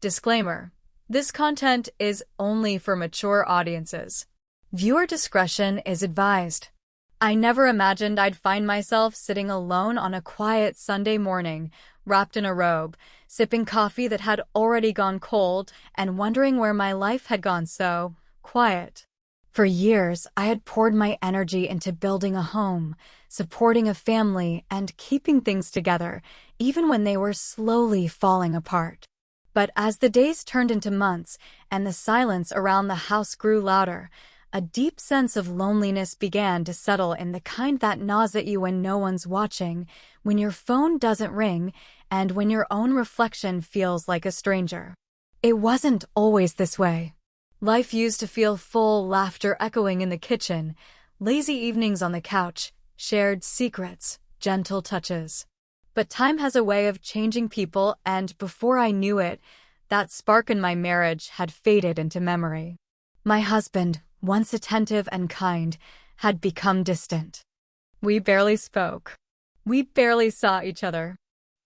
Disclaimer: this content is only for mature audiences. Viewer discretion is advised. I never imagined I'd find myself sitting alone on a quiet Sunday morning, wrapped in a robe, sipping coffee that had already gone cold, and wondering where my life had gone so quiet. For years, I had poured my energy into building a home, supporting a family, and keeping things together, even when they were slowly falling apart. But as the days turned into months and the silence around the house grew louder, a deep sense of loneliness began to settle, in the kind that gnaws at you when no one's watching, when your phone doesn't ring, and when your own reflection feels like a stranger. It wasn't always this way. Life used to feel full, laughter echoing in the kitchen, lazy evenings on the couch, shared secrets, gentle touches. But time has a way of changing people, and before I knew it, that spark in my marriage had faded into memory. My husband, once attentive and kind, had become distant. We barely spoke. We barely saw each other.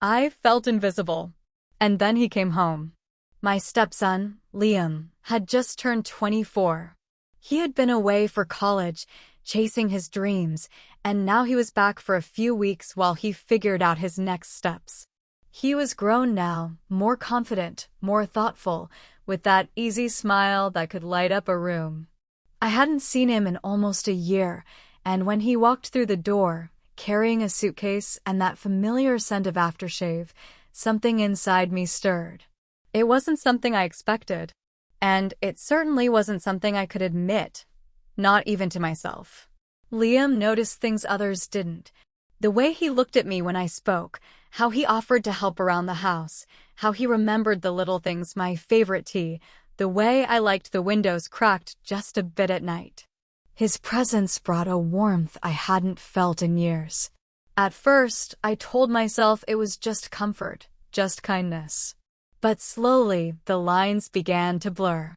I felt invisible. And then he came home. My stepson, Liam, had just turned 24. He had been away for college, chasing his dreams, and now he was back for a few weeks while he figured out his next steps. He was grown now, more confident, more thoughtful, with that easy smile that could light up a room. I hadn't seen him in almost a year, and when he walked through the door, carrying a suitcase and that familiar scent of aftershave, something inside me stirred. It wasn't something I expected, and it certainly wasn't something I could admit, not even to myself. Liam noticed things others didn't. The way he looked at me when I spoke, how he offered to help around the house, how he remembered the little things, my favorite tea, the way I liked the windows cracked just a bit at night. His presence brought a warmth I hadn't felt in years. At first, I told myself it was just comfort, just kindness. But slowly, the lines began to blur.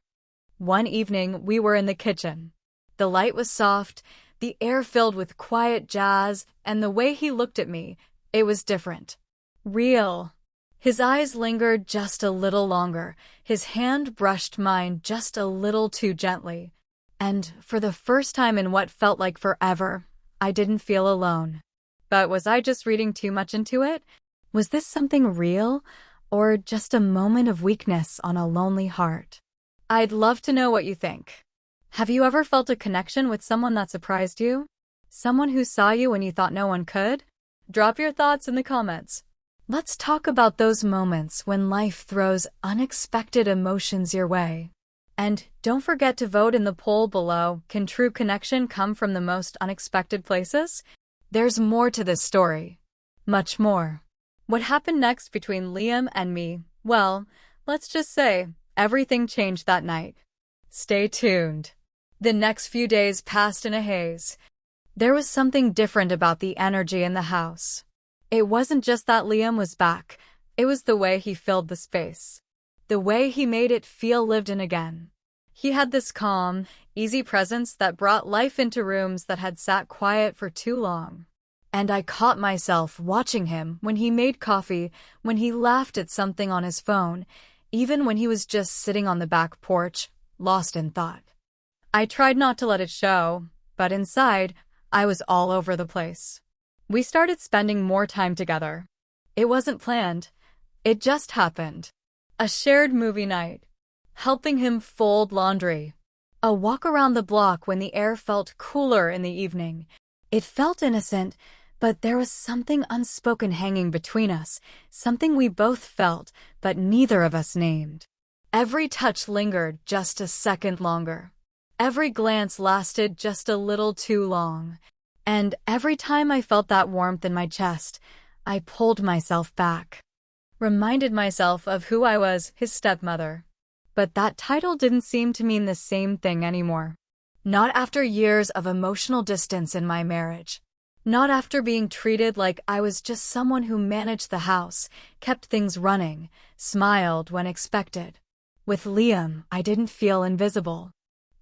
One evening, we were in the kitchen. The light was soft, the air filled with quiet jazz, and the way he looked at me, it was different. Real. His eyes lingered just a little longer, his hand brushed mine just a little too gently. And for the first time in what felt like forever, I didn't feel alone. But was I just reading too much into it? Was this something real, or just a moment of weakness on a lonely heart? I'd love to know what you think. Have you ever felt a connection with someone that surprised you? Someone who saw you when you thought no one could? Drop your thoughts in the comments. Let's talk about those moments when life throws unexpected emotions your way. And don't forget to vote in the poll below. Can true connection come from the most unexpected places? There's more to this story. Much more. What happened next between Liam and me? Well, let's just say, everything changed that night. Stay tuned. The next few days passed in a haze. There was something different about the energy in the house. It wasn't just that Liam was back, it was the way he filled the space. The way he made it feel lived in again. He had this calm, easy presence that brought life into rooms that had sat quiet for too long. And I caught myself watching him when he made coffee, when he laughed at something on his phone, even when he was just sitting on the back porch, lost in thought. I tried not to let it show, but inside, I was all over the place. We started spending more time together. It wasn't planned. It just happened. A shared movie night. Helping him fold laundry. A walk around the block when the air felt cooler in the evening. It felt innocent, but there was something unspoken hanging between us, something we both felt, but neither of us named. Every touch lingered just a second longer. Every glance lasted just a little too long. And every time I felt that warmth in my chest, I pulled myself back. Reminded myself of who I was, his stepmother. But that title didn't seem to mean the same thing anymore. Not after years of emotional distance in my marriage. Not after being treated like I was just someone who managed the house, kept things running, smiled when expected. With Liam, I didn't feel invisible.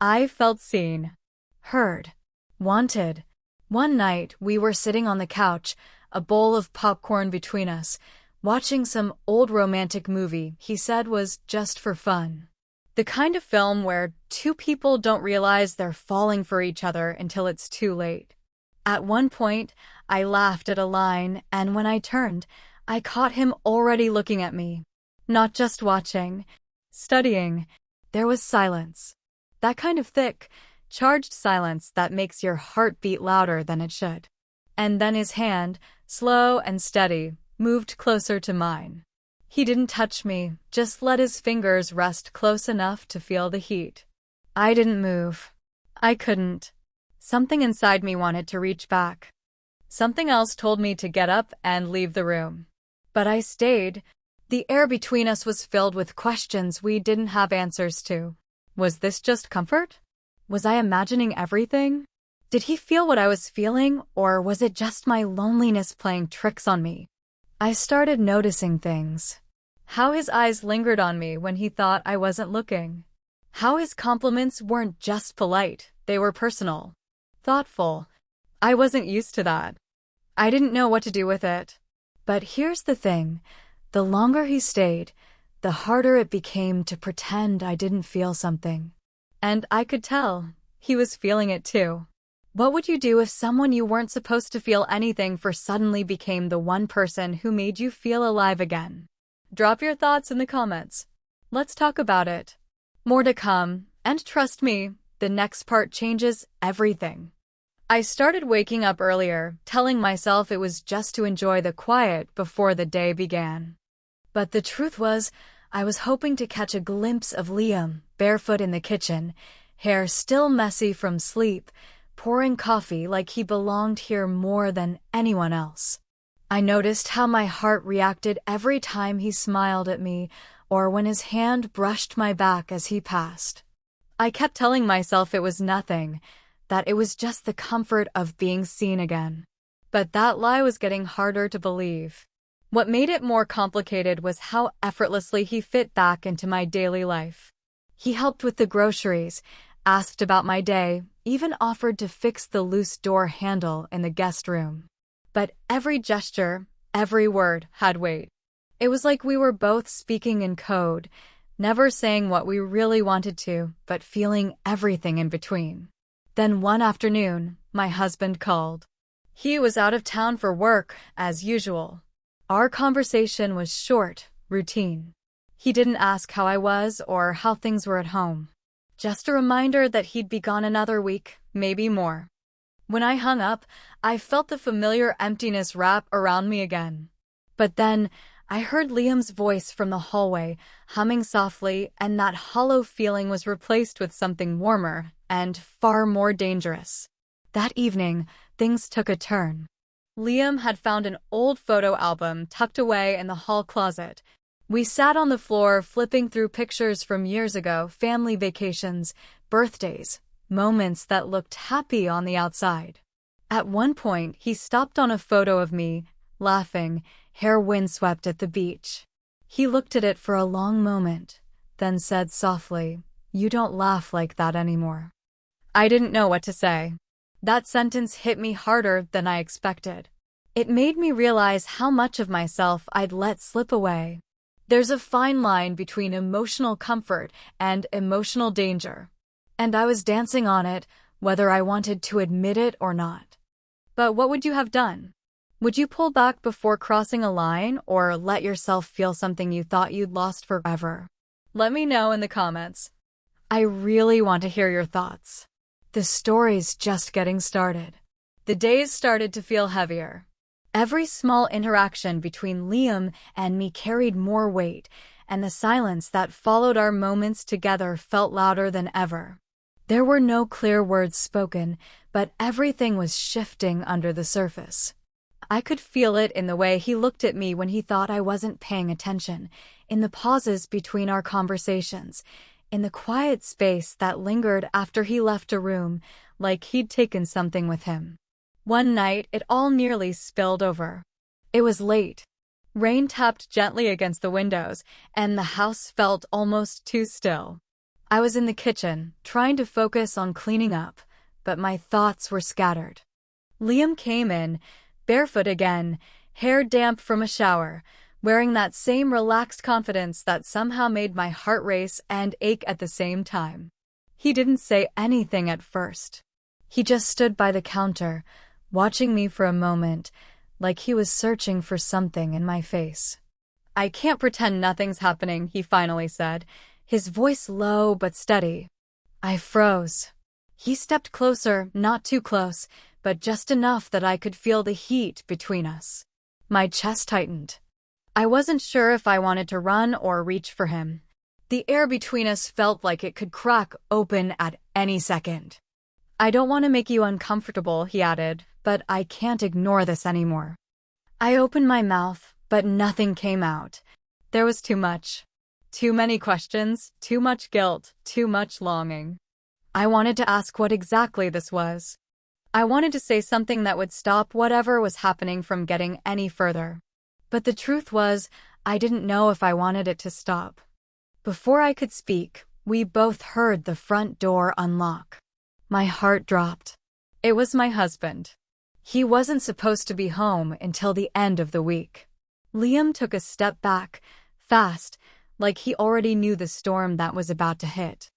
I felt seen, heard, wanted. One night, we were sitting on the couch, a bowl of popcorn between us, watching some old romantic movie he said was just for fun. The kind of film where two people don't realize they're falling for each other until it's too late. At one point, I laughed at a line, and when I turned, I caught him already looking at me. Not just watching, studying. There was silence. That kind of thick, charged silence that makes your heart beat louder than it should. And then his hand, slow and steady, moved closer to mine. He didn't touch me, just let his fingers rest close enough to feel the heat. I didn't move. I couldn't. Something inside me wanted to reach back. Something else told me to get up and leave the room. But I stayed. The air between us was filled with questions we didn't have answers to. Was this just comfort? Was I imagining everything? Did he feel what I was feeling, or was it just my loneliness playing tricks on me? I started noticing things. How his eyes lingered on me when he thought I wasn't looking. How his compliments weren't just polite, they were personal. Thoughtful. I wasn't used to that. I didn't know what to do with it. But here's the thing. The longer he stayed, the harder it became to pretend I didn't feel something. And I could tell. He was feeling it too. What would you do if someone you weren't supposed to feel anything for suddenly became the one person who made you feel alive again? Drop your thoughts in the comments. Let's talk about it. More to come, and trust me, the next part changes everything. I started waking up earlier, telling myself it was just to enjoy the quiet before the day began. But the truth was, I was hoping to catch a glimpse of Liam, barefoot in the kitchen, hair still messy from sleep, pouring coffee like he belonged here more than anyone else. I noticed how my heart reacted every time he smiled at me or when his hand brushed my back as he passed. I kept telling myself it was nothing, that it was just the comfort of being seen again. But that lie was getting harder to believe. What made it more complicated was how effortlessly he fit back into my daily life. He helped with the groceries, asked about my day, even offered to fix the loose door handle in the guest room. But every gesture, every word had weight. It was like we were both speaking in code, never saying what we really wanted to, but feeling everything in between. Then one afternoon, my husband called. He was out of town for work, as usual. Our conversation was short, routine. He didn't ask how I was or how things were at home. Just a reminder that he'd be gone another week, maybe more. When I hung up, I felt the familiar emptiness wrap around me again. But then, I heard Liam's voice from the hallway, humming softly, and that hollow feeling was replaced with something warmer and far more dangerous. That evening, things took a turn. Liam had found an old photo album tucked away in the hall closet. We sat on the floor flipping through pictures from years ago, family vacations, birthdays, moments that looked happy on the outside. At one point, he stopped on a photo of me, laughing, hair windswept at the beach. He looked at it for a long moment, then said softly, "You don't laugh like that anymore." I didn't know what to say. That sentence hit me harder than I expected. It made me realize how much of myself I'd let slip away. There's a fine line between emotional comfort and emotional danger, and I was dancing on it, whether I wanted to admit it or not. But what would you have done? Would you pull back before crossing a line or let yourself feel something you thought you'd lost forever? Let me know in the comments. I really want to hear your thoughts. The story's just getting started. The days started to feel heavier. Every small interaction between Liam and me carried more weight, and the silence that followed our moments together felt louder than ever. There were no clear words spoken, but everything was shifting under the surface. I could feel it in the way he looked at me when he thought I wasn't paying attention, in the pauses between our conversations, in the quiet space that lingered after he left a room, like he'd taken something with him. One night, it all nearly spilled over. It was late. Rain tapped gently against the windows, and the house felt almost too still. I was in the kitchen, trying to focus on cleaning up, but my thoughts were scattered. Liam came in, barefoot again, hair damp from a shower, wearing that same relaxed confidence that somehow made my heart race and ache at the same time. He didn't say anything at first. He just stood by the counter, watching me for a moment, like he was searching for something in my face. "I can't pretend nothing's happening," he finally said, his voice low but steady. I froze. He stepped closer, not too close, but just enough that I could feel the heat between us. My chest tightened. I wasn't sure if I wanted to run or reach for him. The air between us felt like it could crack open at any second. "I don't want to make you uncomfortable," he added, "but I can't ignore this anymore." I opened my mouth, but nothing came out. There was too much. Too many questions, too much guilt, too much longing. I wanted to ask what exactly this was. I wanted to say something that would stop whatever was happening from getting any further. But the truth was, I didn't know if I wanted it to stop. Before I could speak, we both heard the front door unlock. My heart dropped. It was my husband. He wasn't supposed to be home until the end of the week. Liam took a step back, fast, like he already knew the storm that was about to hit.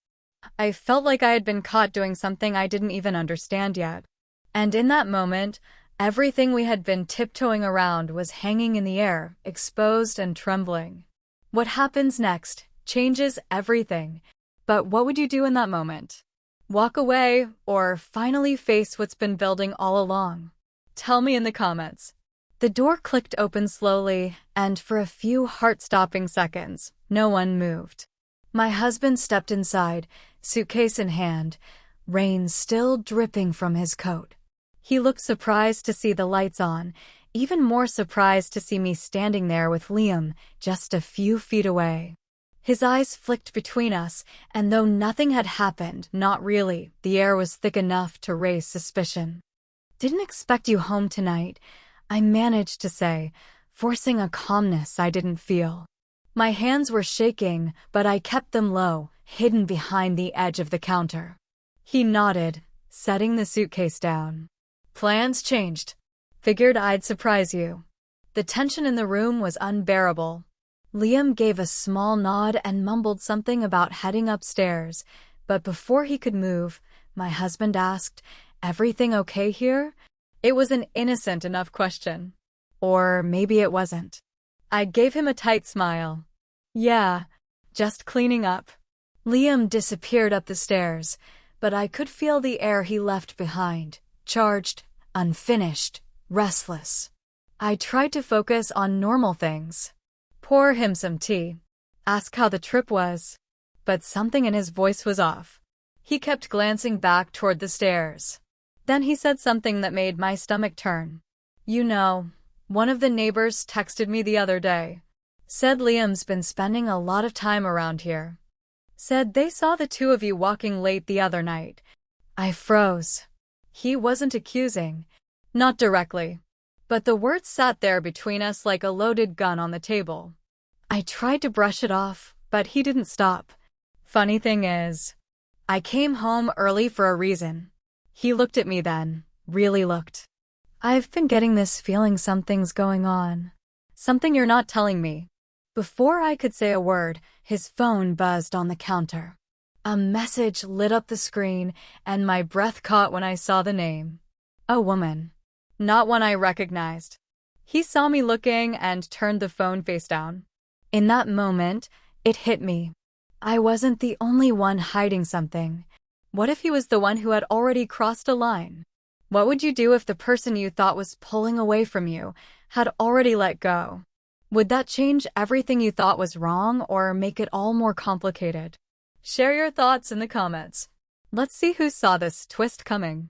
I felt like I had been caught doing something I didn't even understand yet. And in that moment, everything we had been tiptoeing around was hanging in the air, exposed and trembling. What happens next changes everything. But what would you do in that moment? Walk away, or finally face what's been building all along? Tell me in the comments. The door clicked open slowly, and for a few heart-stopping seconds, no one moved. My husband stepped inside, suitcase in hand, rain still dripping from his coat. He looked surprised to see the lights on, even more surprised to see me standing there with Liam just a few feet away. His eyes flicked between us, and though nothing had happened, not really, the air was thick enough to raise suspicion. "Didn't expect you home tonight," I managed to say, forcing a calmness I didn't feel. My hands were shaking, but I kept them low, hidden behind the edge of the counter. He nodded, setting the suitcase down. "Plans changed. Figured I'd surprise you." The tension in the room was unbearable. Liam gave a small nod and mumbled something about heading upstairs, but before he could move, my husband asked, "Everything okay here?" It was an innocent enough question. Or maybe it wasn't. I gave him a tight smile. "Yeah, just cleaning up." Liam disappeared up the stairs, but I could feel the air he left behind, charged, unfinished, restless. I tried to focus on normal things. Pour him some tea. Ask how the trip was. But something in his voice was off. He kept glancing back toward the stairs. Then he said something that made my stomach turn. "You know, one of the neighbors texted me the other day. Said Liam's been spending a lot of time around here. Said they saw the two of you walking late the other night." I froze. He wasn't accusing. Not directly. But the words sat there between us like a loaded gun on the table. I tried to brush it off, but he didn't stop. "Funny thing is, I came home early for a reason." He looked at me then, really looked. "I've been getting this feeling something's going on. Something you're not telling me." Before I could say a word, his phone buzzed on the counter. A message lit up the screen, and my breath caught when I saw the name. A woman. Not one I recognized. He saw me looking and turned the phone face down. In that moment, it hit me. I wasn't the only one hiding something. What if he was the one who had already crossed a line? What would you do if the person you thought was pulling away from you had already let go? Would that change everything you thought was wrong or make it all more complicated? Share your thoughts in the comments. Let's see who saw this twist coming.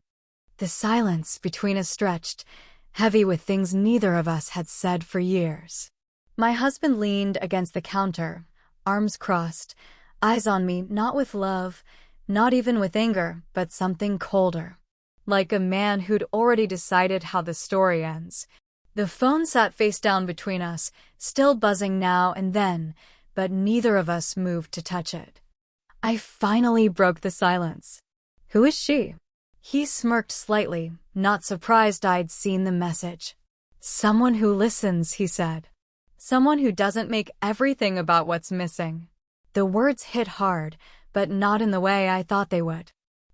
The silence between us stretched, heavy with things neither of us had said for years. My husband leaned against the counter, arms crossed, eyes on me, not with love, not even with anger, but something colder. Like a man who'd already decided how the story ends. The phone sat face down between us, still buzzing now and then, but neither of us moved to touch it. I finally broke the silence. "Who is she?" He smirked slightly, not surprised I'd seen the message. "Someone who listens," he said. Someone who doesn't make everything about what's missing. The words hit hard, but not in the way I thought they would.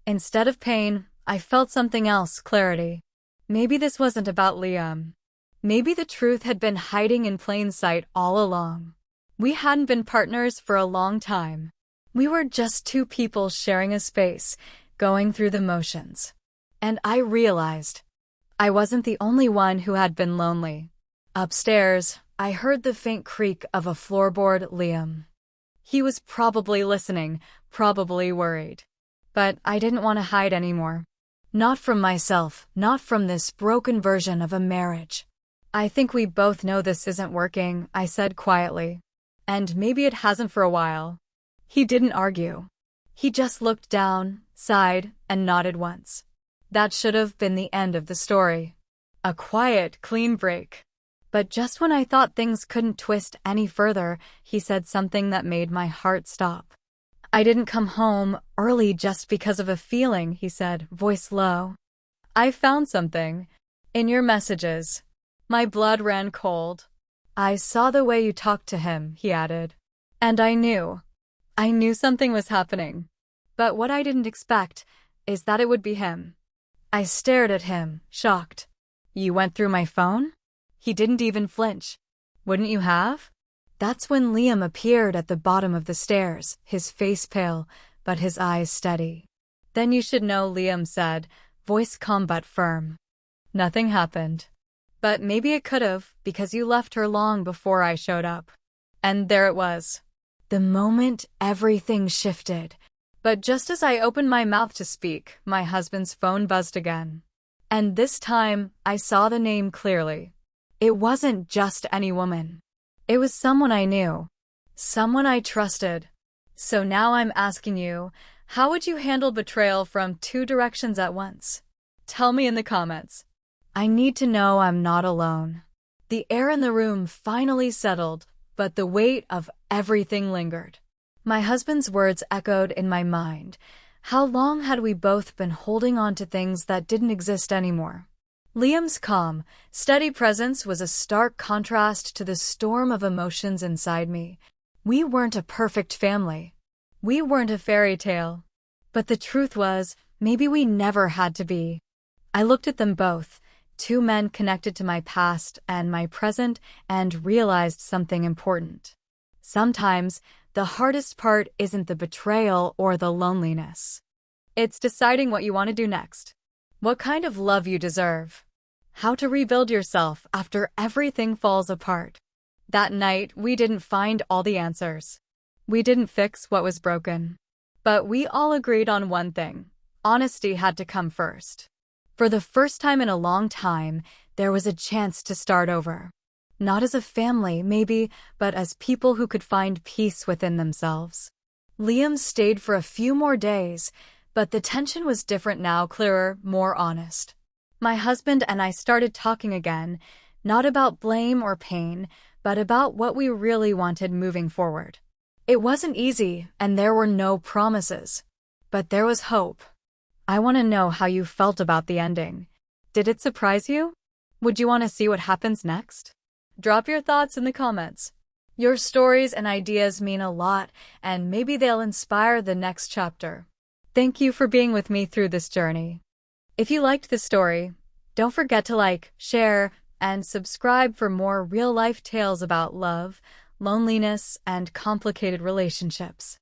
Instead of pain, I felt something else, clarity. Maybe this wasn't about Liam. Maybe the truth had been hiding in plain sight all along. We hadn't been partners for a long time. We were just two people sharing a space, going through the motions. And I realized I wasn't the only one who had been lonely. Upstairs, I heard the faint creak of a floorboard. Liam. He was probably listening, probably worried. But I didn't want to hide anymore. Not from myself, not from this broken version of a marriage. I think we both know this isn't working, I said quietly. And maybe it hasn't for a while. He didn't argue. He just looked down, sighed, and nodded once. That should have been the end of the story. A quiet, clean break. But just when I thought things couldn't twist any further, he said something that made my heart stop. I didn't come home early just because of a feeling, he said, voice low. I found something. In your messages. My blood ran cold. I saw the way you talked to him, he added. And I knew. I knew something was happening. But what I didn't expect is that it would be him. I stared at him, shocked. You went through my phone? He didn't even flinch. Wouldn't you have? That's when Liam appeared at the bottom of the stairs, his face pale, but his eyes steady. Then you should know, Liam said, voice calm but firm. Nothing happened. But maybe it could have, because you left her long before I showed up. And there it was. The moment everything shifted. But just as I opened my mouth to speak, my husband's phone buzzed again. And this time, I saw the name clearly. It wasn't just any woman. It was someone I knew. Someone I trusted. So now I'm asking you, how would you handle betrayal from two directions at once? Tell me in the comments. I need to know I'm not alone. The air in the room finally settled, but the weight of everything lingered. My husband's words echoed in my mind. How long had we both been holding on to things that didn't exist anymore? Liam's calm, steady presence was a stark contrast to the storm of emotions inside me. We weren't a perfect family. We weren't a fairy tale. But the truth was, maybe we never had to be. I looked at them both, two men connected to my past and my present, and realized something important. Sometimes, the hardest part isn't the betrayal or the loneliness. It's deciding what you want to do next. What kind of love you deserve. How to rebuild yourself after everything falls apart. That night, we didn't find all the answers. We didn't fix what was broken. But we all agreed on one thing. Honesty had to come first. For the first time in a long time, there was a chance to start over. Not as a family, maybe, but as people who could find peace within themselves. Liam stayed for a few more days, but the tension was different now, clearer, more honest. My husband and I started talking again, not about blame or pain, but about what we really wanted moving forward. It wasn't easy, and there were no promises. But there was hope. I want to know how you felt about the ending. Did it surprise you? Would you want to see what happens next? Drop your thoughts in the comments. Your stories and ideas mean a lot, and maybe they'll inspire the next chapter. Thank you for being with me through this journey. If you liked the story, don't forget to like, share, and subscribe for more real-life tales about love, loneliness, and complicated relationships.